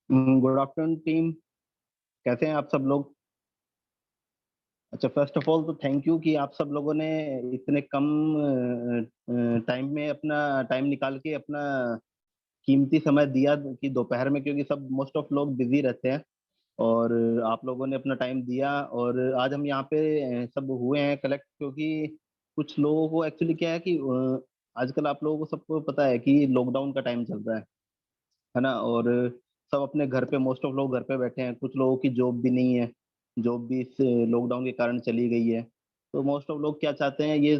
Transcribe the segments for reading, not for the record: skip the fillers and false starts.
Good afternoon team. कैसे हैं आप सब लोग? अच्छा, फर्स्ट ऑफ ऑल तो थैंक यू कि आप सब लोगों ने इतने कम टाइम में अपना टाइम निकाल के अपना कीमती समय दिया कि दोपहर में, क्योंकि सब मोस्ट ऑफ लोग बिजी रहते हैं। और आप लोगों ने अपना टाइम दिया और आज हम यहाँ पे सब हुए हैं कलेक्ट, क्योंकि कुछ लोगों को एक्चुअली क्या है कि आजकल आप लोगों को सबको पता है कि लॉकडाउन का टाइम चल रहा है ना। और सब अपने घर पे, मोस्ट ऑफ लोग घर पे बैठे हैं। कुछ लोगों की जॉब भी नहीं है, जॉब भी इस लॉकडाउन के कारण चली गई है। तो मोस्ट ऑफ लोग क्या चाहते हैं, ये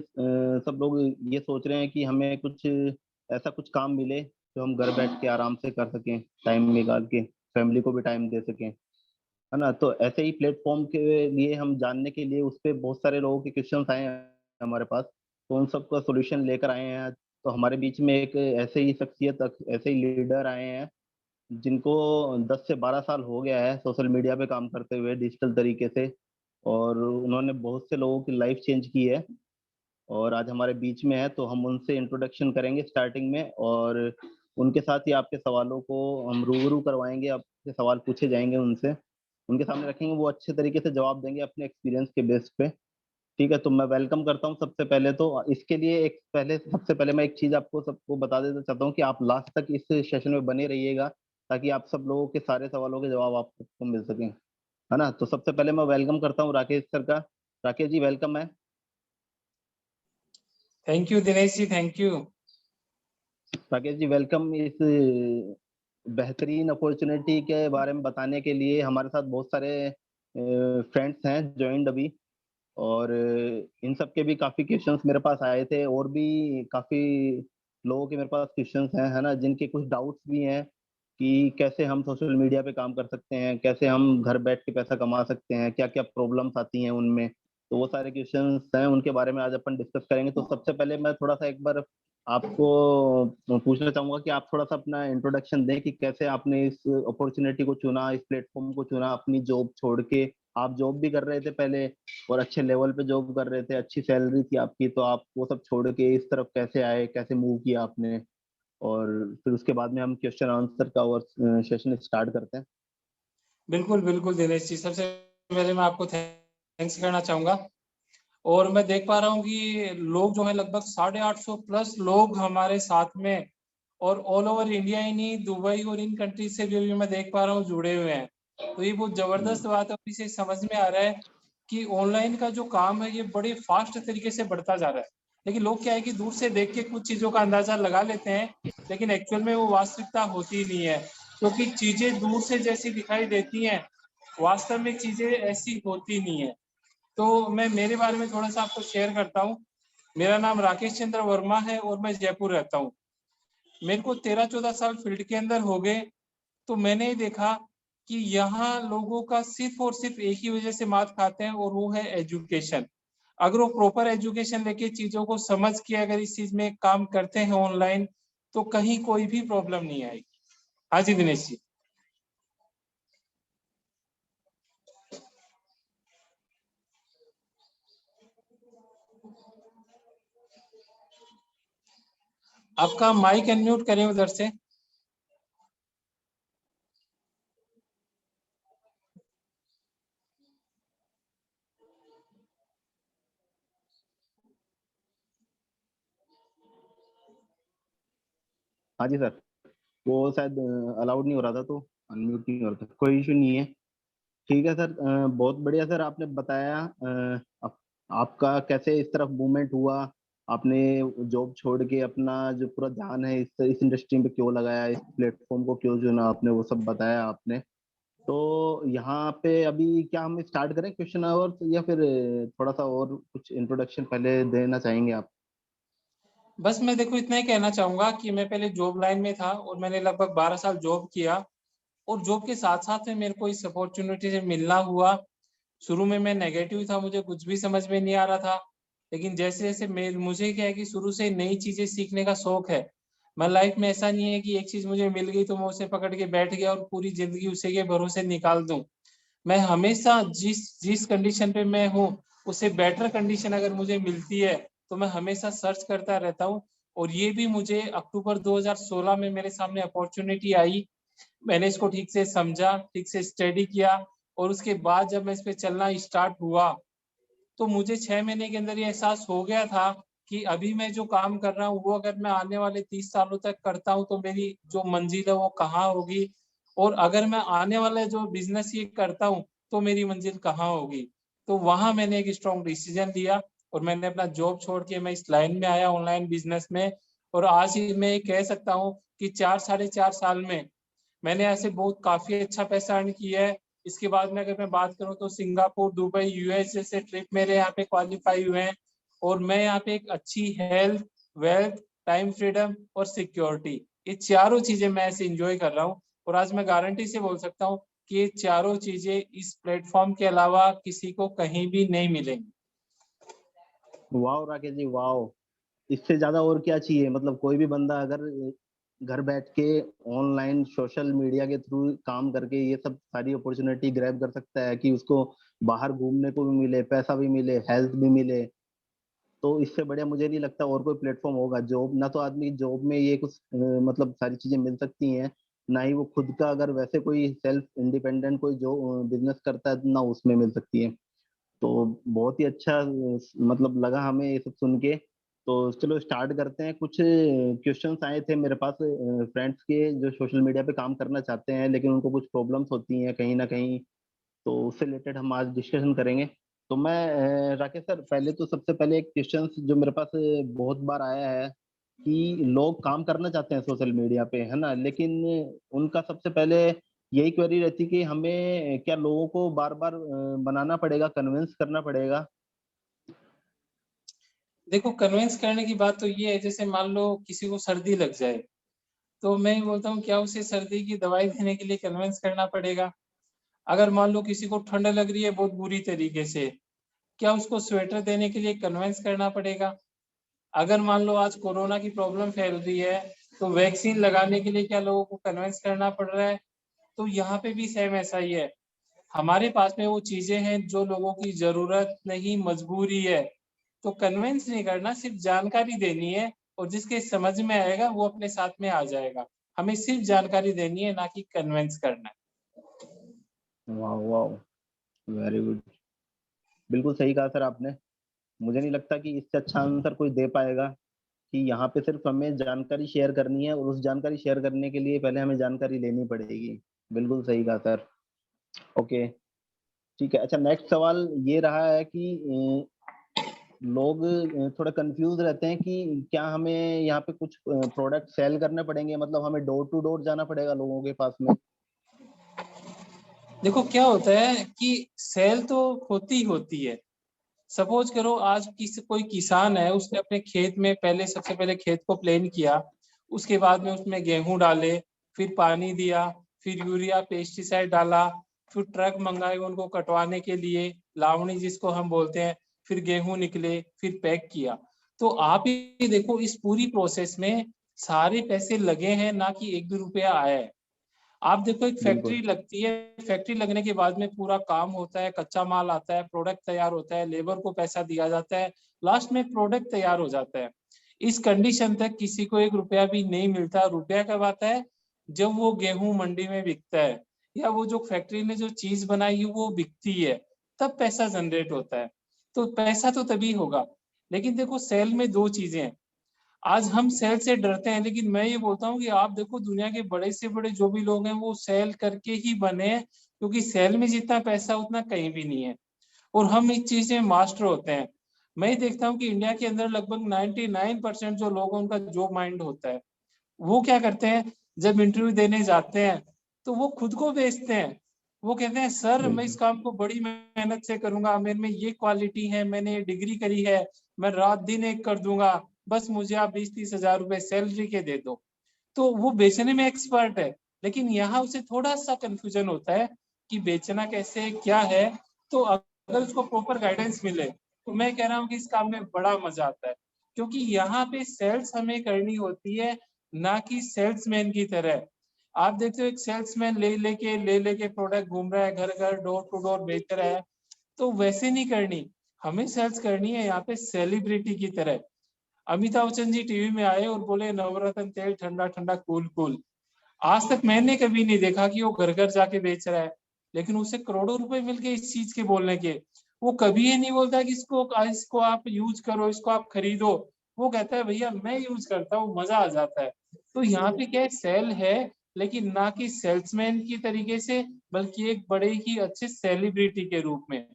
सब लोग ये सोच रहे हैं कि हमें कुछ ऐसा कुछ काम मिले जो हम घर बैठ के आराम से कर सकें, टाइम निकाल के फैमिली को भी टाइम दे सकें, है ना। तो ऐसे ही प्लेटफॉर्म के लिए हम जानने के लिए उस पे बहुत सारे लोगों के क्वेश्चंस आए हैं हमारे पास, तो उन सबका सॉल्यूशन लेकर आए हैं। तो हमारे बीच में एक ऐसे ही शख्सियत, ऐसे ही लीडर आए हैं जिनको 10 से 12 साल हो गया है सोशल मीडिया पे काम करते हुए डिजिटल तरीके से, और उन्होंने बहुत से लोगों की लाइफ चेंज की है और आज हमारे बीच में है। तो हम उनसे इंट्रोडक्शन करेंगे स्टार्टिंग में, और उनके साथ ही आपके सवालों को हम रूबरू करवाएंगे। आपके सवाल पूछे जाएंगे, उनसे उनके सामने रखेंगे, वो अच्छे तरीके से जवाब देंगे अपने एक्सपीरियंस के बेस पे। ठीक है, तो मैं वेलकम करता हूँ सबसे पहले। तो इसके लिए एक पहले सबसे पहले मैं एक चीज आपको सबको बता देना चाहता हूँ कि आप लास्ट तक इस सेशन में बने रहिएगा, ताकि आप सब लोगों के सारे सवालों के जवाब आपको मिल सकें, है ना। तो सबसे पहले मैं वेलकम करता हूँ राकेश सर का। राकेश जी वेलकम है। Thank you Dinesh ji, thank you. Rakesh ji welcome. इस बेहतरीन अपॉर्चुनिटी के बारे में बताने के लिए हमारे साथ बहुत सारे फ्रेंड्स हैं ज्वाइंड अभी, और इन सब के भी काफी क्वेश्चंस मेरे पास आए थे, और भी काफी लोगों के मेरे पास क्वेश्चंस हैं, है ना, जिनके कुछ डाउट्स भी हैं कि कैसे हम सोशल मीडिया पे काम कर सकते हैं, कैसे हम घर बैठ के पैसा कमा सकते हैं, क्या क्या प्रॉब्लम्स आती हैं उनमें। तो वो सारे क्वेश्चंस हैं, उनके बारे में आज अपन डिस्कस करेंगे। तो सबसे पहले मैं थोड़ा सा एक बार आपको पूछना चाहूंगा कि आप थोड़ा सा अपना इंट्रोडक्शन दें कि कैसे आपने इस अपॉर्चुनिटी को चुना, इस प्लेटफॉर्म को चुना, अपनी जॉब छोड़ के। आप जॉब भी कर रहे थे पहले और अच्छे लेवल पे जॉब कर रहे थे, अच्छी सैलरी थी आपकी, तो आप वो सब छोड़ के इस तरफ कैसे आए, कैसे मूव किया आपने? और फिर उसके बाद में हम क्वेश्चन आंसर का और सेशन स्टार्ट करते हैं। बिल्कुल बिल्कुल दिनेश जी, सबसे पहले मैं आपको थैंक्स करना चाहूंगा। और मैं देख पा रहा हूँ कि लोग जो है लगभग 850 प्लस लोग हमारे साथ में, और ऑल ओवर इंडिया ही नहीं, दुबई और इन कंट्रीज से भी मैं देख पा रहा हूँ जुड़े हुए हैं। तो ये बहुत जबरदस्त बात है, और इसे समझ में आ रहा है कि ऑनलाइन का जो काम है ये बड़े फास्ट तरीके से बढ़ता जा रहा है। लेकिन लोग क्या है कि दूर से देख के कुछ चीजों का अंदाजा लगा लेते हैं, लेकिन एक्चुअल में वो वास्तविकता होती नहीं है। क्योंकि चीजें दूर से जैसी दिखाई देती हैं, वास्तव में चीजें ऐसी होती नहीं है। तो मैं मेरे बारे में थोड़ा सा आपको शेयर करता हूँ। मेरा नाम राकेश चंद्र वर्मा है और मैं जयपुर रहता हूँ। मेरे को 13-14 साल फील्ड के अंदर हो गए। तो मैंने ही देखा कि यहाँ लोगों का सिर्फ और सिर्फ एक ही वजह से मात खाते हैं, और वो है एजुकेशन। अगर वो प्रॉपर एजुकेशन लेके चीजों को समझ के अगर इस चीज में काम करते हैं ऑनलाइन, तो कहीं कोई भी प्रॉब्लम नहीं आएगी। हाँ जी दिनेश जी। आपका माइक अनम्यूट करें उधर से। हाँ जी सर, वो शायद अलाउड नहीं हो रहा था, तो अनम्यूट नहीं हो रहा था। कोई इशू नहीं है। ठीक है सर, बहुत बढ़िया सर, आपने बताया आपका कैसे इस तरफ मूवमेंट हुआ। आपने जॉब छोड़ के अपना जो पूरा ध्यान है इस इंडस्ट्री में क्यों लगाया, इस प्लेटफॉर्म को क्यों चुना आपने, वो सब बताया आपने। तो यहाँ पे अभी क्या हम स्टार्ट करें क्वेश्चन आवर, या फिर थोड़ा सा और कुछ इंट्रोडक्शन पहले देना चाहेंगे आप? बस मैं देखो इतना ही कहना चाहूंगा कि मैं पहले जॉब लाइन में था और मैंने लगभग 12 साल जॉब किया। और जॉब के साथ साथ में मेरे को इस अपॉर्चुनिटी से मिलना हुआ। शुरू में मैं नेगेटिव था, मुझे कुछ भी समझ में नहीं आ रहा था। लेकिन जैसे जैसे मुझे क्या है कि शुरू से नई चीजें सीखने का शौक है। मैं लाइफ में ऐसा नहीं है कि एक चीज मुझे मिल गई तो मैं उसे पकड़ के बैठ गया और पूरी जिंदगी उसे के भरोसे निकाल दूं। मैं हमेशा जिस जिस कंडीशन पे मैं हूँ, उससे बेटर कंडीशन अगर मुझे मिलती है तो मैं हमेशा सर्च करता रहता हूँ। और ये भी मुझे अक्टूबर 2016 में मेरे सामने अपॉर्चुनिटी आई मैंने इसको ठीक से समझा, ठीक से स्टडी किया, और उसके बाद जब मैं इस पे चलना स्टार्ट हुआ तो मुझे 6 महीने के अंदर ये एहसास हो गया था कि अभी मैं जो काम कर रहा हूँ वो अगर मैं आने वाले 30 सालों तक करता हूँ तो मेरी जो मंजिल है वो कहाँ होगी, और अगर मैं आने वाला जो बिजनेस ये करता हूँ तो मेरी मंजिल कहाँ होगी। तो वहां मैंने एक स्ट्रॉन्ग डिसीजन लिया और मैंने अपना जॉब छोड़ के मैं इस लाइन में आया, ऑनलाइन बिजनेस में। और आज ही मैं ये कह सकता हूँ कि 4 साढ़े 4 साल में मैंने ऐसे बहुत काफी अच्छा पैसा अर्न किया है। इसके बाद में अगर मैं बात करूं तो सिंगापुर, दुबई, यूएस जैसे ट्रिप मेरे यहाँ पे क्वालिफाई हुए हैं, और मैं यहाँ पे एक अच्छी हेल्थ, वेल्थ, टाइम फ्रीडम और सिक्योरिटी, ये चारों चीजें मैं ऐसे इंजॉय कर रहा हूँ। और आज मैं गारंटी से बोल सकता हूँ कि ये चारों चीजें इस प्लेटफॉर्म के अलावा किसी को कहीं भी नहीं मिलेंगी। वाह राकेश जी, वाह! इससे ज्यादा और क्या चाहिए? मतलब कोई भी बंदा अगर घर बैठ के ऑनलाइन सोशल मीडिया के थ्रू काम करके ये सब सारी अपॉर्चुनिटी ग्रैब कर सकता है कि उसको बाहर घूमने को भी मिले, पैसा भी मिले, हेल्थ भी मिले, तो इससे बढ़िया मुझे नहीं लगता और कोई प्लेटफॉर्म होगा। जॉब ना तो आदमी जॉब में ये कुछ मतलब सारी चीजें मिल सकती हैं, ना ही वो खुद का अगर वैसे कोई सेल्फ इंडिपेंडेंट कोई जो बिजनेस करता है ना उसमें मिल सकती है। तो बहुत ही अच्छा मतलब लगा हमें ये सब सुन के। तो चलो स्टार्ट करते हैं। कुछ क्वेश्चंस आए थे मेरे पास फ्रेंड्स के जो सोशल मीडिया पे काम करना चाहते हैं लेकिन उनको कुछ प्रॉब्लम्स होती हैं कहीं ना कहीं, तो उससे रिलेटेड हम आज डिस्कशन करेंगे। तो मैं राकेश सर, पहले तो सबसे पहले एक क्वेश्चन जो मेरे पास बहुत बार आया है कि लोग काम करना चाहते हैं सोशल मीडिया पे, है ना, लेकिन उनका सबसे पहले यही क्वेरी रहती कि हमें क्या लोगों को बार बार बनाना पड़ेगा, कन्विंस करना पड़ेगा? देखो, कन्विंस करने की बात तो ये है, जैसे मान लो किसी को सर्दी लग जाए तो मैं ही बोलता हूँ क्या उसे सर्दी की दवाई देने के लिए कन्विंस करना पड़ेगा। अगर मान लो किसी को ठंड लग रही है बहुत बुरी तरीके से, क्या उसको स्वेटर देने के लिए कन्विंस करना पड़ेगा। अगर मान लो आज कोरोना की प्रॉब्लम फैल रही है तो वैक्सीन लगाने के लिए क्या लोगों को कन्विंस करना पड़ रहा है। तो यहाँ पे भी सेम ऐसा ही है, हमारे पास में वो चीजें हैं जो लोगों की जरूरत नहीं, मजबूरी है। तो कन्विंस नहीं करना, सिर्फ जानकारी देनी है, और जिसके समझ में आएगा वो अपने साथ में आ जाएगा। हमें सिर्फ जानकारी देनी है, ना कि कन्विंस करना है। वाह वाह, वेरी गुड। बिल्कुल सही कहा सर आपने। मुझे नहीं लगता कि इससे अच्छा आंसर कोई दे पाएगा कि यहाँ पे सिर्फ हमें जानकारी शेयर करनी है और उस जानकारी शेयर करने के लिए पहले हमें जानकारी लेनी पड़ेगी। बिल्कुल सही कहा सर। ओके, ठीक है। अच्छा, नेक्स्ट सवाल ये रहा है कि लोग थोड़ा कंफ्यूज रहते हैं कि क्या हमें यहाँ पे कुछ प्रोडक्ट सेल करने पड़ेंगे, मतलब हमें डोर टू डोर जाना पड़ेगा लोगों के पास में? देखो क्या होता है कि सेल तो होती है। सपोज करो आज कोई किसान है, उसने अपने खेत में पहले सबसे पहले खेत को प्लेन किया, उसके बाद में उसमें गेहूं डाले, फिर पानी दिया, फिर यूरिया पेस्टिसाइड डाला, फिर ट्रक मंगाए उनको कटवाने के लिए, लावणी जिसको हम बोलते हैं, फिर गेहूं निकले, फिर पैक किया। तो आप ही देखो इस पूरी प्रोसेस में सारे पैसे लगे हैं, ना कि 1 भी रुपया आया है। आप देखो एक फैक्ट्री बिल्कुल लगती है, फैक्ट्री लगने के बाद में पूरा काम होता है, कच्चा माल आता है, प्रोडक्ट तैयार होता है, लेबर को पैसा दिया जाता है, लास्ट में प्रोडक्ट तैयार हो जाता है। इस कंडीशन तक किसी को 1 रुपया भी नहीं मिलता। रुपया कब आता है? जब वो गेहूं मंडी में बिकता है, या वो जो फैक्ट्री ने जो चीज बनाई है वो बिकती है, तब पैसा जनरेट होता है। तो पैसा तो तभी होगा। लेकिन देखो सेल में दो चीजें हैं। आज हम सेल से डरते हैं, लेकिन मैं ये बोलता हूँ कि आप देखो दुनिया के बड़े से बड़े जो भी लोग हैं वो सेल करके ही बने हैं, क्योंकि सेल में जितना पैसा उतना कहीं भी नहीं है, और हम इस चीज में मास्टर होते हैं। मैं ये देखता हूँ कि इंडिया के अंदर लगभग 99% जो लोग हैं उनका जॉब माइंड होता है। वो क्या करते हैं, जब इंटरव्यू देने जाते हैं तो वो खुद को बेचते हैं। वो कहते हैं सर मैं इस बिल्कुल। काम को बड़ी मेहनत से करूंगा, मेरे में ये क्वालिटी है, मैंने ये डिग्री करी है, मैं रात दिन एक कर दूंगा, बस मुझे आप 20-30 हजार रुपए सैलरी के दे दो। तो वो बेचने में एक्सपर्ट है, लेकिन यहाँ उसे थोड़ा सा कंफ्यूजन होता है कि बेचना कैसे है, क्या है। तो अगर उसको प्रॉपर गाइडेंस मिले तो मैं कह रहा हूँ कि इस काम में बड़ा मजा आता है, क्योंकि यहाँ पे सेल्स हमें करनी होती है, ना कि सेल्समैन की तरह। आप देखते हो एक सेल्समैन ले लेके प्रोडक्ट घूम रहा है, घर घर डोर टू डोर बेच रहा है। तो वैसे नहीं करनी, हमें सेल्स करनी है यहाँ पे सेलिब्रिटी की तरह। अमिताभ बच्चन जी टीवी में आए और बोले नवरत्न तेल ठंडा ठंडा कूल कूल। आज तक मैंने कभी नहीं देखा कि वो घर घर जाके बेच रहा है, लेकिन उसे करोड़ों रुपए मिल गए इस चीज के बोलने के। वो कभी ये नहीं बोलता कि इसको आप यूज करो, इसको आप खरीदो। वो कहता है भैया मैं यूज करता हूँ, मजा आ जाता है। तो यहाँ पे क्या है, सेल है, लेकिन ना कि सेल्समैन की तरीके से, बल्कि एक बड़े ही अच्छे सेलिब्रिटी के रूप में।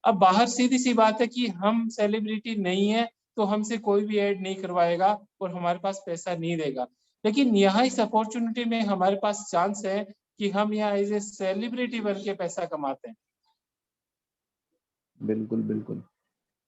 अब बाहर सीधी सी बात है कि हम सेलिब्रिटी नहीं है, तो हमसे कोई भी ऐड नहीं करवाएगा और हमारे पास पैसा नहीं देगा। लेकिन यहाँ इस अपॉर्चुनिटी में हमारे पास चांस है कि हम यहाँ एज ए सेलिब्रिटी बन के पैसा कमाते हैं। बिल्कुल, बिल्कुल।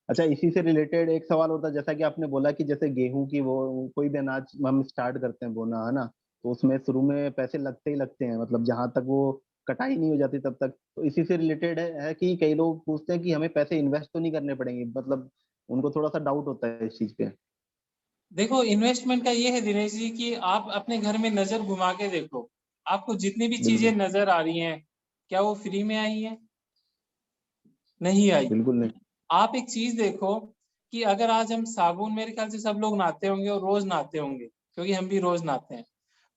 अच्छा, इसी से रिलेटेड एक सवाल होता है, जैसा कि आपने बोला कि जैसे गेहूँ की वो कोई भी अनाज हम स्टार्ट करते हैं बोना, है ना? तो उसमें शुरू में पैसे लगते ही लगते हैं, मतलब जहाँ तक वो कटाई नहीं हो जाती तब तक। तो इसी से रिलेटेड है कि कई लोग पूछते हैं कि हमें पैसे इन्वेस्ट तो नहीं करने पड़ेंगे, मतलब उनको थोड़ा-सा डाउट होता है इस चीज़ पे। देखो, इन्वेस्टमेंट का ये है दिनेश जी कि आप अपने घर में नजर घुमा के देखो, आपको जितनी भी चीजें बिल्कुल, नजर आ रही हैं, क्या वो फ्री में आई हैं? नहीं आई। बिल्कुल नहीं। आप एक चीज देखो कि अगर आज हम साबुन, मेरे ख्याल से सब लोग नहाते होंगे और रोज नहाते होंगे, क्योंकि हम भी रोज नहाते हैं।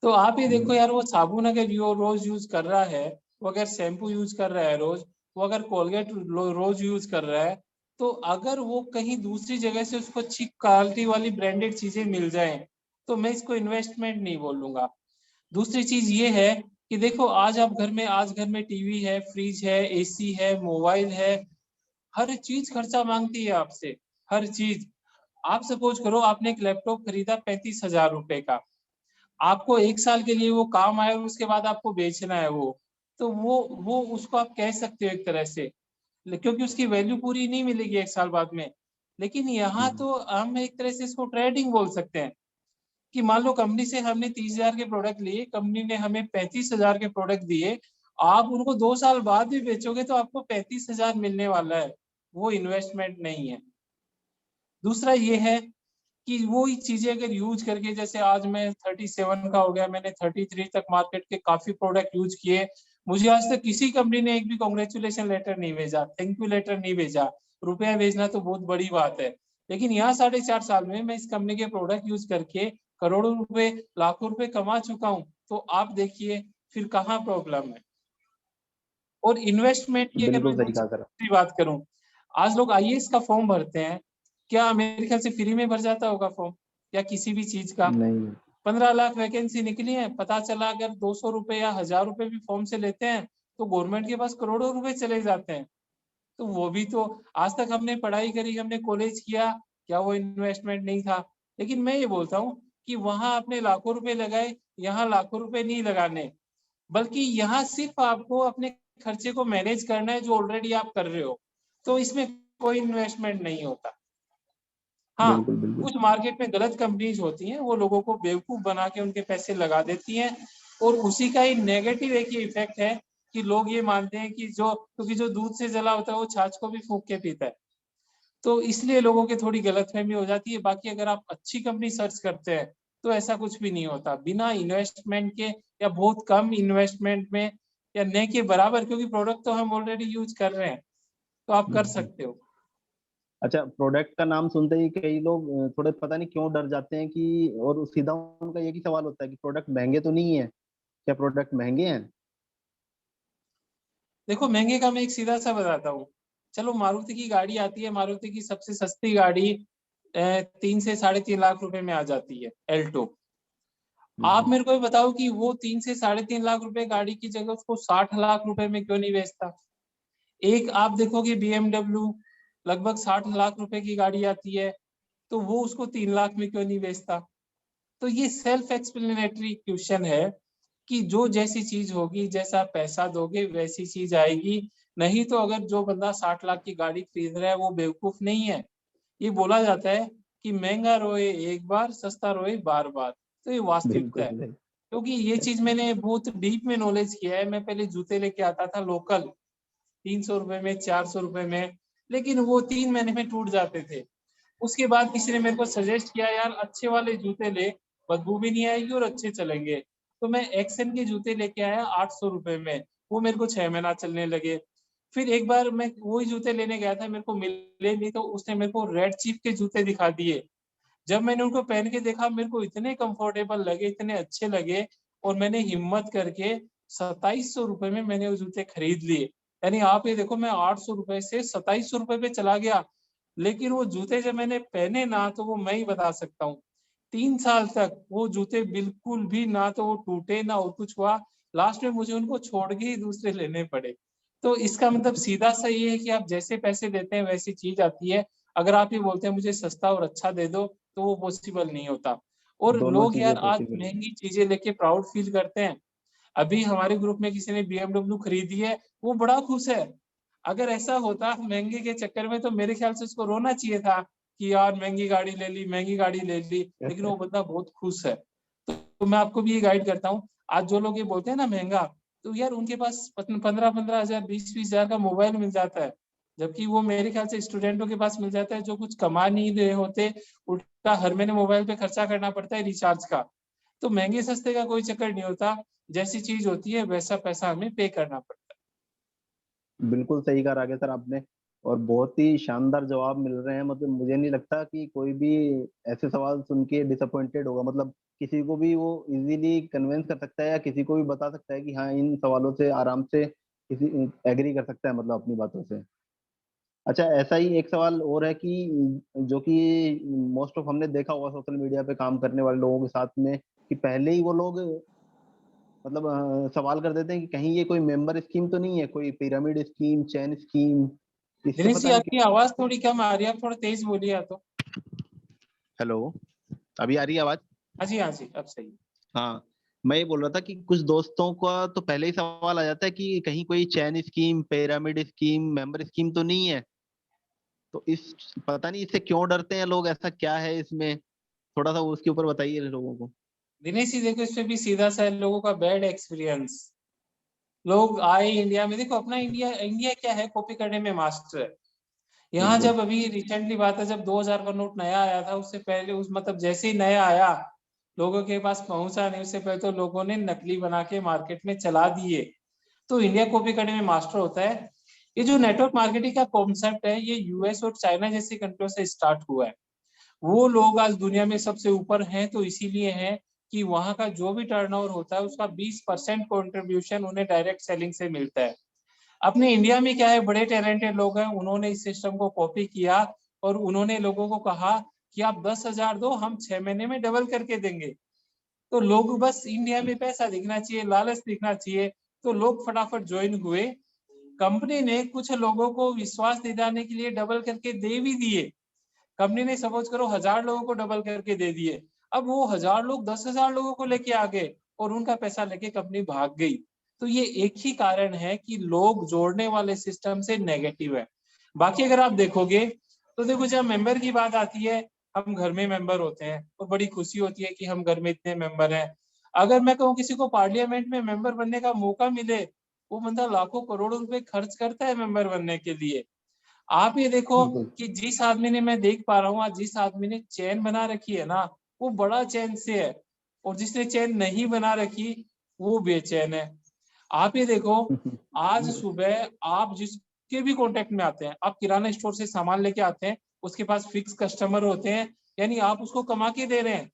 तो आप ये देखो हुँ, यार, वो साबुन अगर यो रोज यूज कर रहा है, वो अगर शैम्पू यूज कर रहा है रोज, वो अगर कोलगेट रोज यूज कर रहा है, तो अगर वो कहीं दूसरी जगह से उसको अच्छी क्वालिटी वाली ब्रांडेड चीजें मिल जाएं, तो मैं इसको इन्वेस्टमेंट नहीं बोलूंगा। दूसरी चीज ये है कि देखो, आज घर में टीवी है, फ्रिज है, एसी है, मोबाइल है, हर चीज खर्चा मांगती है आपसे, हर चीज। आप सपोज करो आपने एक लैपटॉप खरीदा 35,000 रुपए का, आपको 1 साल के लिए वो काम आया और उसके बाद आपको बेचना है वो, तो वो उसको आप कह सकते हो एक तरह से, क्योंकि उसकी वैल्यू पूरी नहीं मिलेगी 1 साल बाद में। लेकिन यहाँ हुँ, तो हम एक तरह से इसको ट्रेडिंग बोल सकते हैं कि मान लो कंपनी से हमने 30,000 के प्रोडक्ट लिए, कंपनी ने हमें 35,000 के प्रोडक्ट दिए, आप उनको 2 साल बाद भी बेचोगे तो आपको 35,000 मिलने वाला है। वो इन्वेस्टमेंट नहीं है। दूसरा ये है कि वो ही चीजें अगर यूज करके, जैसे आज मैं 37 का हो गया, मैंने 33 तक मार्केट के काफी प्रोडक्ट यूज किए, मुझे आज तक किसी कंपनी ने एक भी कॉन्ग्रेचुलेशन लेटर नहीं भेजा, थैंक यू लेटर नहीं भेजा। रुपया भेजना तो बहुत बड़ी बात है। लेकिन यहाँ 4.5 साल में मैं इस कंपनी के प्रोडक्ट यूज करके करोड़ों रुपए, लाखों रुपए कमा चुका हूँ। तो आप देखिए फिर कहाँ प्रॉब्लम है। और इन्वेस्टमेंट की अगर बिल्कुल मैं सही कहा सर। दूसरी बात करूं, आज लोग आईएएस का फॉर्म भरते हैं, क्या मेरे ख्याल से फ्री में भर जाता होगा फॉर्म, या किसी भी चीज का? नहीं, 15 लाख वैकेंसी निकली है, पता चला अगर 200 रुपए या 1,000 रुपए भी फॉर्म से लेते हैं, तो गवर्नमेंट के पास करोड़ों रुपए चले जाते हैं। तो वो भी तो, आज तक हमने पढ़ाई करी, हमने कॉलेज किया, क्या वो इन्वेस्टमेंट नहीं था? लेकिन मैं ये बोलता हूँ कि वहां आपने लाखों रुपए लगाए, यहाँ लाखों रुपए नहीं लगाने, बल्कि यहाँ सिर्फ आपको अपने खर्चे को मैनेज करना है जो ऑलरेडी आप कर रहे हो। तो इसमें कोई इन्वेस्टमेंट नहीं होता। हाँ, बिल्कुल, बिल्कुल। कुछ मार्केट में गलत कंपनीज होती हैं, वो लोगों को बेवकूफ बना के उनके पैसे लगा देती हैं, और उसी का ही नेगेटिव एक ही इफेक्ट है कि लोग ये मानते हैं कि क्योंकि जो दूध से जला होता है वो छाछ को भी फूंक के पीता है। तो इसलिए लोगों की थोड़ी गलतफहमी हो जाती है। बाकी अगर आप अच्छी कंपनी सर्च करते हैं, तो ऐसा कुछ भी नहीं होता बिना इन्वेस्टमेंट के, या बहुत कम इन्वेस्टमेंट में, या न के बराबर, क्योंकि प्रोडक्ट तो हम ऑलरेडी यूज कर रहे हैं, तो आप कर हुँ। सकते हो। अच्छा, प्रोडक्ट का नाम सुनते ही कई लोग थोड़े पता नहीं क्यों डर जाते हैं कि, और सीधा उनका एक ही सवाल होता है कि प्रोडक्ट महँगे तो नहीं है? क्या प्रोडक्ट महँगे हैं? देखो, महंगे का मैं एक सीधा सा बताता हूँ। चलो, मारुति की गाड़ी आती है, मारुति की सबसे सस्ती गाड़ी 3 से 3.5 लाख रुपए में आ जाती है, एल्टो। हुँ, आप हुँ। मेरे को ये बताओ कि वो 3 से 3.5 लाख रुपए गाड़ी की जगह उसको 60 लाख रुपए में क्यों नहीं बेचता? एक आप देखोगे BMW, लगभग 60 लाख रुपए की गाड़ी आती है, तो वो उसको 3 लाख में क्यों नहीं बेचता? तो ये सेल्फ एक्सप्लेनेटरी क्वेश्चन है कि जो जैसी चीज होगी, जैसा पैसा दोगे वैसी चीज आएगी। नहीं तो अगर जो बंदा 60 लाख की गाड़ी खरीद रहा है वो बेवकूफ नहीं है। ये बोला जाता है कि महंगा रोए एक बार, सस्ता रोए बार बार। तो ये वास्तविकता बिल्कुल है, सही। क्योंकि ये चीज मैंने बहुत डीप में नॉलेज किया है। मैं पहले जूते लेके आता था लोकल, 300 रुपए में, 400 रुपए में, लेकिन वो 3 महीने में टूट जाते थे। उसके बाद किसी ने मेरे को सजेस्ट किया, यार अच्छे वाले जूते ले, बदबू भी नहीं आएगी और अच्छे चलेंगे। तो मैं एक्सन के जूते लेके आया 800 रुपए में, वो मेरे को 6 महीना चलने लगे। फिर एक बार मैं वही जूते लेने गया था, मेरे को मिले नहीं, तो उसने मेरे को रेड चीफ के जूते दिखा दिए। जब मैंने उनको पहन के देखा, मेरे को इतने कंफर्टेबल लगे, इतने अच्छे लगे। और मैंने हिम्मत करके 2700 रुपए में मैंने वो जूते खरीद लिए। यानी आप ये देखो, मैं 800 रुपए से 2700 रुपए पे चला गया, लेकिन वो जूते जब मैंने पहने ना, तो वो मैं ही बता सकता हूँ 3 साल तक वो जूते बिल्कुल भी ना तो वो टूटे ना और कुछ हुआ। लास्ट में मुझे उनको छोड़ के ही दूसरे लेने पड़े। तो इसका मतलब सीधा सा ये है कि आप जैसे पैसे देते हैं वैसी चीज आती है। अगर आप ये बोलते हैं मुझे सस्ता और अच्छा दे दो, तो वो पॉसिबल नहीं होता। और दोनों लोग चीजें यार आज पॉसिबल है। महंगी चीजें लेके प्राउड फील करते हैं। अभी हमारे ग्रुप में किसी ने BMW खरीदी है, वो बड़ा खुश है। अगर ऐसा होता महंगे के चक्कर में, तो मेरे ख्याल से उसको रोना चाहिए था कि यार महंगी गाड़ी ले ली, महंगी गाड़ी ले ली, लेकिन वो बंदा बहुत खुश है। तो मैं आपको भी ये गाइड करता हूँ, आज जो लोग ये बोलते हैं ना महंगा, तो यार उनके पास 15-15 हजार 20-20 हजार का मोबाइल मिल जाता है, जबकि वो मेरे ख्याल से स्टूडेंटों के पास मिल जाता है जो कुछ कमा नहीं रहे होते, उल्टा हर महीने मोबाइल पे खर्चा करना पड़ता है रिचार्ज का। तो महंगे सस्ते का कोई चक्कर नहीं होता, जैसी चीज होती है वैसा पैसा हमें पे करना पड़ता बिल्कुल सही कहा राकेश सर आपने। और बहुत ही शानदार जवाब मिल रहे हैं। मतलब मुझे नहीं लगता कि कोई भी ऐसे सवाल सुन के डिसअपॉइंटेड होगा। मतलब किसी को भी वो इजीली कन्विंस कर सकता है, या किसी को भी बता सकता है कि हाँ, इन सवालों से आराम से किसी एग्री कर सकता है, मतलब अपनी बातों से। अच्छा, ऐसा ही एक सवाल और है कि जो कि मोस्ट ऑफ हमने देखा होगा सोशल मीडिया पे काम करने वाले लोगों के साथ में, कि पहले ही वो लोग मतलब सवाल कर देते हैं कि कहीं ये कोई मेंबर स्कीम तो नहीं है, कोई पिरामिड स्कीम, चैन स्कीम, है। इससे दिनेश जी, पता नहीं आपकी आवाज थोड़ी कम आ रही है, आप थोड़ा तेज बोलिए या तो। हेलो, अभी आ रही है आवाज? हाँ जी, हाँ जी, अब सही है। हाँ, मैं ये बोल रहा था कि कुछ दोस्तों का तो पहले ही सवाल आ जाता है कि कहीं कोई chain scheme, pyramid scheme, member scheme तो नहीं है। तो इस पता नहीं इससे क्यों डरते हैं लोग, ऐसा क्या है इसमें? थोड़ा सा उसके ऊपर बताइए लोगों को। दिनेश जी देखो, इस पे भी सीधा सा है, लोगों का बैड एक्सपीरियंस। लोग आए इंडिया में, देखो अपना इंडिया, इंडिया क्या है, कॉपी करने में मास्टर है। यहाँ बिल्कुल। जब अभी रिसेंटली बात है, जब 2000 का नोट नया आया था, उससे पहले उस मतलब जैसे ही नया आया, लोगों के पास पहुंचा नहीं, उससे पहले तो लोगों ने नकली बना के मार्केट में चला दिए। तो इंडिया कॉपी करने में मास्टर होता है। ये जो नेटवर्क मार्केटिंग का कॉन्सेप्ट है, ये US और चाइना जैसी कंट्रियों से स्टार्ट हुआ है। वो लोग आज दुनिया में सबसे ऊपर हैं, तो इसीलिए है कि वहां का जो भी टर्नओवर होता है उसका 20% कॉन्ट्रीब्यूशन उन्हें डायरेक्ट सेलिंग से मिलता है। अपने इंडिया में क्या है, बड़े टैलेंटेड लोग हैं, उन्होंने इस सिस्टम को कॉपी किया और उन्होंने लोगों को कहा कि आप 10,000 दो, हम 6 महीने में डबल करके देंगे। तो लोग बस इंडिया में पैसा दिखना चाहिए, लालच दिखना चाहिए, तो लोग फटाफट ज्वाइन हुए। कंपनी ने कुछ लोगों को विश्वास दिलाने के लिए डबल करके दे भी दिए। कंपनी ने सपोज करो 1000 लोगों को डबल करके दे दिए। अब वो 1000 लोग 10,000 लोगों को लेके आ गए और उनका पैसा लेके कंपनी भाग गई। तो ये एक ही कारण है कि लोग जोड़ने वाले सिस्टम से नेगेटिव है। बाकी अगर आप देखोगे, तो देखो जब मेंबर की बात आती है, हम घर में मेंबर होते हैं और बड़ी खुशी होती है कि हम घर में इतने मेंबर हैं। अगर मैं कहूँ किसी को पार्लियामेंट में मेंबर बनने का मौका मिले, वो बंदा लाखों करोड़ों रुपए खर्च करता है मेंबर बनने के लिए। आप ये देखो बिल्कुल। कि जिस आदमी ने, मैं देख पा रहा हूँ आज, जिस आदमी ने चेन बना रखी है ना, वो बड़ा चैन से है, और जिसने चेन नहीं बना रखी वो बेचैन है। आप ये देखो, आज सुबह आप जिसके भी कांटेक्ट में आते हैं, आप किराना स्टोर से सामान लेके आते हैं, उसके पास फिक्स कस्टमर होते हैं, यानी आप उसको कमा के दे रहे हैं।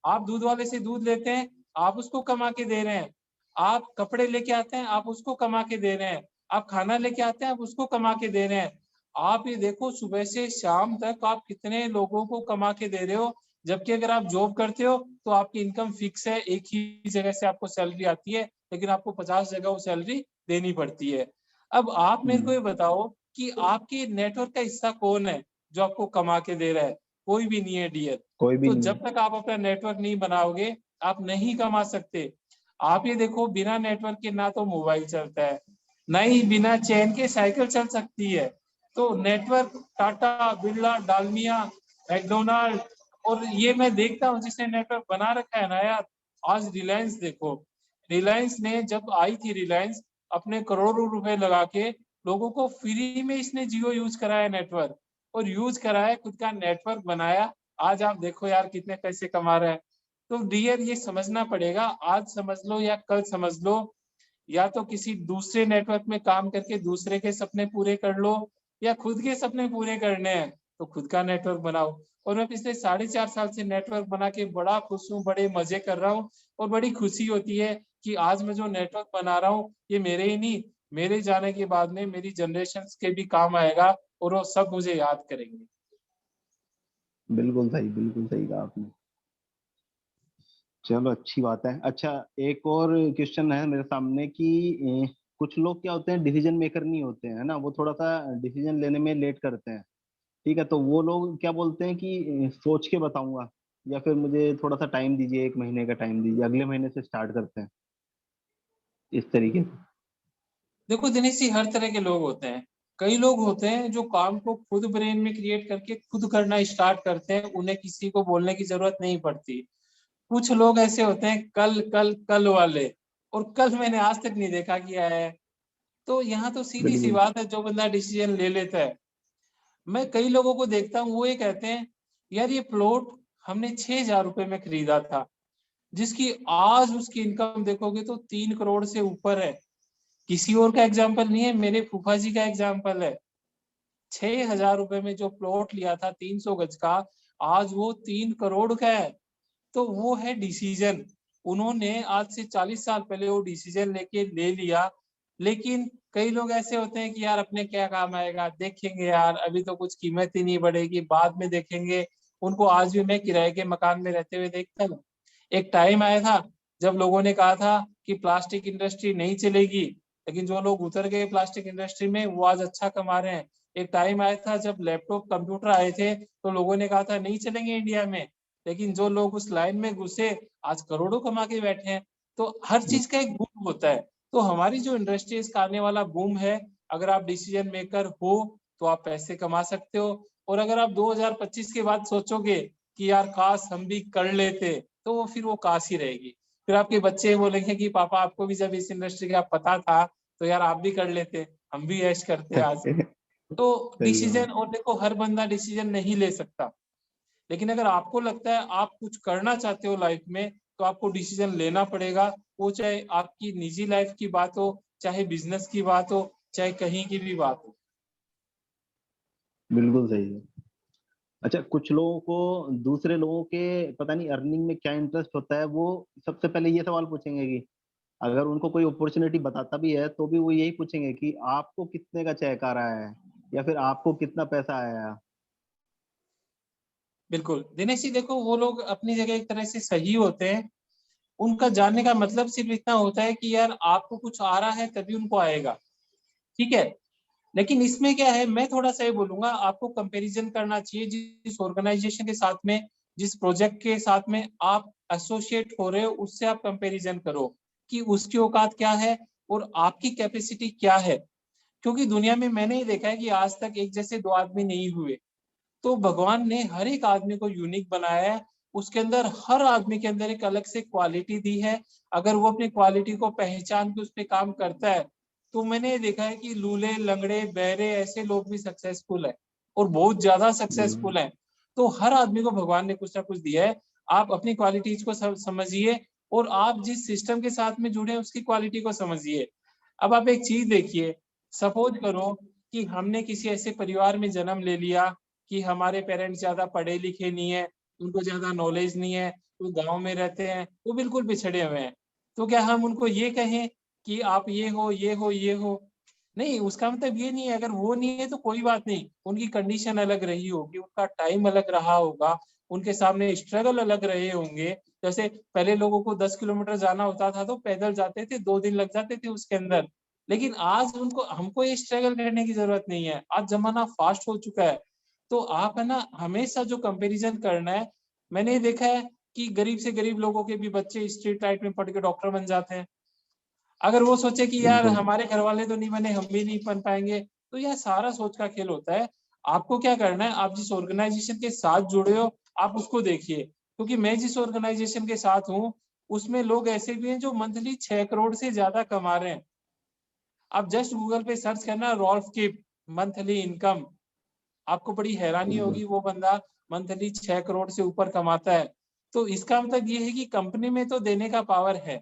आप दूध वाले से दूध लेते हैं, आप उसको कमा के दे रहे हैं। आप कपड़े लेके आते हैं, आप उसको कमा के दे रहे हैं। आप खाना लेके आते हैं, आप उसको कमा के दे रहे हैं। आप ये देखो सुबह से शाम तक आप कितने लोगों को कमा के दे रहे हो। जबकि अगर आप जॉब करते हो तो आपकी इनकम फिक्स है, एक ही जगह से आपको सैलरी आती है, लेकिन आपको 50 जगह वो सैलरी देनी पड़ती है। अब आप मेरे को ये बताओ कि आपके नेटवर्क का हिस्सा कौन है जो आपको कमा के दे रहा है? कोई भी नहीं है डियर। कोई भी तो नहीं जब है। तक आप अपना नेटवर्क नहीं बनाओगे, आप नहीं कमा सकते। आप ये देखो, बिना नेटवर्क के ना तो मोबाइल चलता है, ना ही बिना चैन के साइकिल चल सकती है। तो नेटवर्क, टाटा, बिरला, डालमिया, मैकडोनाल्ड, और ये मैं देखता हूँ जिसने नेटवर्क बना रखा है ना यार। आज रिलायंस देखो, रिलायंस ने जब आई थी, रिलायंस अपने करोड़ों रुपए लगा के लोगों को फ्री में इसने जियो यूज कराया नेटवर्क, और यूज कराया, खुद का नेटवर्क बनाया। आज आप देखो यार कितने पैसे कमा रहे हैं। तो डियर ये समझना पड़ेगा, आज समझ लो या कल समझ लो, या तो किसी दूसरे नेटवर्क में काम करके दूसरे के सपने पूरे कर लो, या खुद के सपने पूरे करने हैं तो खुद का नेटवर्क बनाओ। और मैं पिछले 4.5 साल से नेटवर्क बना के बड़ा खुश हूँ, बड़े मजे कर रहा हूँ और बड़ी खुशी होती है कि आज मैं जो नेटवर्क बना रहा हूँ ये मेरे ही नहीं, मेरे जाने के बाद में मेरी जनरेशन के भी काम आएगा और वो सब मुझे याद करेंगे। बिल्कुल सही कहा आपने। चलो अच्छी बात है। अच्छा, एक और क्वेश्चन है मेरे सामने कि कुछ लोग क्या होते हैं, डिसीजन मेकर नहीं होते हैं, है ना, वो थोड़ा सा डिसीजन लेने में लेट करते हैं। ठीक है, तो वो लोग क्या बोलते हैं कि सोच के बताऊंगा, या फिर मुझे थोड़ा सा टाइम दीजिए, एक महीने का टाइम दीजिए, अगले महीने से स्टार्ट करते हैं, इस तरीके से। देखो दिनेश जी, हर तरह के लोग होते हैं। कई लोग होते हैं जो काम को खुद ब्रेन में क्रिएट करके खुद करना स्टार्ट करते हैं, उन्हें किसी को बोलने की जरूरत नहीं पड़ती। कुछ लोग ऐसे होते हैं कल कल कल वाले, और कल मैंने आज तक नहीं देखा किया है। तो यहाँ तो सीधी सी बिल्कुल। बात है, जो बंदा डिसीजन ले लेता है। मैं कई लोगों को देखता हूँ, वो ये कहते हैं यार ये प्लॉट हमने 6,000 रुपए में खरीदा था, जिसकी आज उसकी इनकम देखोगे तो 3 करोड़ से ऊपर है। किसी और का एग्जाम्पल नहीं है, मेरे फूफा जी का एग्जाम्पल है। 6,000 रुपए में जो प्लॉट लिया था 300 गज का, आज वो 3 करोड़ का है। तो वो है डिसीजन। उन्होंने आज से 40 साल पहले वो डिसीजन लेके ले लिया। लेकिन कई लोग ऐसे होते हैं कि यार अपने क्या काम आएगा, देखेंगे यार, अभी तो कुछ कीमत ही नहीं बढ़ेगी, बाद में देखेंगे। उनको आज भी मैं किराए के मकान में रहते हुए देखता हूँ। एक टाइम आया था जब लोगों ने कहा था कि प्लास्टिक इंडस्ट्री नहीं चलेगी, लेकिन जो लोग उतर गए प्लास्टिक इंडस्ट्री में वो आज अच्छा कमा रहे हैं। एक टाइम आया था जब लैपटॉप कंप्यूटर आए थे तो लोगों ने कहा था नहीं चलेंगे इंडिया में, लेकिन जो लोग उस लाइन में घुसे आज करोड़ों कमा के बैठे हैं। तो हर चीज का एक बूम होता है। तो हमारी जो इंडस्ट्री है इसका आने वाला बूम है। अगर आप डिसीजन मेकर हो तो आप पैसे कमा सकते हो। और अगर आप 2025 के बाद सोचोगे कि यार काश हम भी कर लेते, तो वो फिर वो काश ही रहेगी। फिर आपके बच्चे बोलेंगे कि पापा आपको भी जब इस इंडस्ट्री का पता था तो यार आप भी कर लेते, हम भी ऐश करते आज। तो सही बात। डिसीजन, और देखो हर बंदा डिसीजन नहीं ले सकता, लेकिन अगर आपको लगता है आप कुछ करना चाहते हो लाइफ में तो आपको डिसीजन लेना पड़ेगा। वो चाहे आपकी निजी लाइफ की बात हो, चाहे बिजनेस की बात हो, चाहे कहीं की भी बात हो। बिल्कुल सही है। अच्छा, कुछ लोगों को दूसरे लोगों के पता नहीं अर्निंग में क्या इंटरेस्ट होता है, वो सबसे पहले ये सवाल पूछेंगे कि अगर उनको कोई अपॉर्चुनिटी बताता भी है तो भी वो यही पूछेंगे कि आपको कितने का चेक आ रहा है, या फिर आपको कितना पैसा आया। बिल्कुल दिनेश जी, देखो वो लोग अपनी जगह एक तरह से सही होते हैं। उनका जानने का मतलब सिर्फ इतना होता है कि यार आपको कुछ आ रहा है तभी उनको आएगा, ठीक है। लेकिन इसमें क्या है, मैं थोड़ा सा ये बोलूंगा, आपको कंपैरिजन करना चाहिए जिस ऑर्गेनाइजेशन के साथ में, जिस प्रोजेक्ट के साथ में आप एसोसिएट हो रहे हो, उससे आप कंपैरिजन करो कि उसकी औकात क्या है और आपकी कैपेसिटी क्या है। क्योंकि दुनिया में मैंने ये देखा है कि आज तक एक जैसे दो आदमी नहीं हुए। तो भगवान ने हर एक आदमी को यूनिक बनाया है। उसके अंदर, हर आदमी के अंदर एक अलग से क्वालिटी दी है। अगर वो अपनी क्वालिटी को पहचान के उस पर काम करता है, तो मैंने देखा है कि लूले लंगड़े बहरे ऐसे लोग भी सक्सेसफुल है, और बहुत ज्यादा सक्सेसफुल है। तो हर आदमी को भगवान ने कुछ ना कुछ दिया है। आप अपनी क्वालिटीज को समझिए, और आप जिस सिस्टम के साथ में जुड़े हैं उसकी क्वालिटी को समझिए। अब आप एक चीज देखिए, सपोज करो कि हमने किसी ऐसे परिवार में जन्म ले लिया कि हमारे पेरेंट्स ज्यादा पढ़े लिखे नहीं है, उनको ज्यादा नॉलेज नहीं है, वो गांव में रहते हैं, वो बिल्कुल पिछड़े हुए हैं। तो क्या हम उनको ये कहें कि आप ये हो ये हो ये हो? नहीं, उसका मतलब ये नहीं है। अगर वो नहीं है तो कोई बात नहीं, उनकी कंडीशन अलग रही होगी, उनका टाइम अलग रहा होगा, उनके सामने स्ट्रगल अलग रहे होंगे। जैसे पहले लोगों को 10 किलोमीटर जाना होता था तो पैदल जाते थे, 2 दिन लग जाते थे उसके अंदर। लेकिन आज उनको, हमको ये स्ट्रगल करने की जरूरत नहीं है, आज जमाना फास्ट हो चुका है। तो आप है ना, हमेशा जो कंपैरिजन करना है, मैंने ये देखा है कि गरीब से गरीब लोगों के भी बच्चे स्ट्रीट लाइट में पढ़ के डॉक्टर बन जाते हैं। अगर वो सोचे कि यार बिल्कुल। हमारे घर वाले तो नहीं बने, हम भी नहीं बन पाएंगे, तो यह सारा सोच का खेल होता है। आपको क्या करना है, आप जिस ऑर्गेनाइजेशन के साथ जुड़े हो आप उसको देखिए। क्योंकि मैं जिस ऑर्गेनाइजेशन के साथ हूँ उसमें लोग ऐसे भी हैं जो मंथली 6 करोड़ से ज्यादा कमा रहे हैं। आप जस्ट गूगल पे सर्च करना रॉल्फ की मंथली इनकम, आपको बड़ी हैरानी बिल्कुल। होगी, वो बंदा मंथली 6 करोड़ से ऊपर कमाता है। तो इसका मतलब ये है कि कंपनी में तो देने का पावर है,